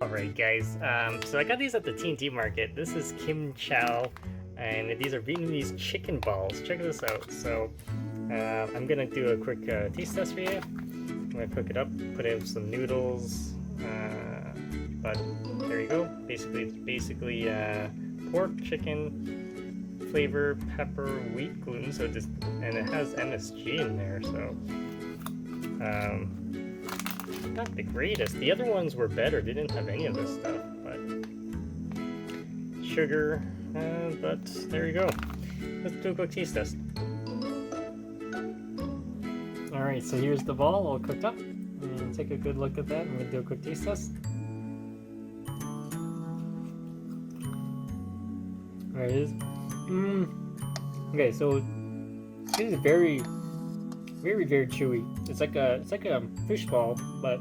Alright guys, so I got these at the TNT market. This is Chau, and these are Vietnamese chicken balls. Check this out. So I'm gonna do a quick taste test for you. I'm gonna cook it up, put in some noodles, but there you go. Basically pork, chicken, flavor, pepper, wheat gluten. So just, and it has MSG in there. So not the greatest. The other ones were better. They didn't have any of this stuff, but sugar. But there you go. Let's do a quick taste test. All right, so here's the ball all cooked up. And take a good look at that. I'm gonna do a quick taste test. There it is. Okay, so this is very chewy. It's like a fish ball, but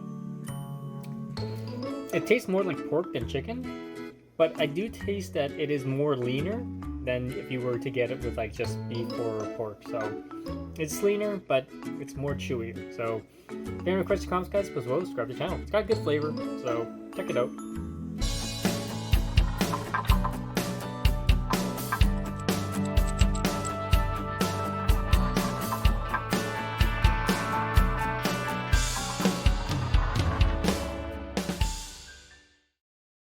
it tastes more like pork than chicken. But I do taste that it is more leaner than if you were to get it with like just beef or pork. So it's leaner, but it's more chewy. So if you have any questions or comments, guys, as well, subscribe to the channel. It's got good flavor, so check it out.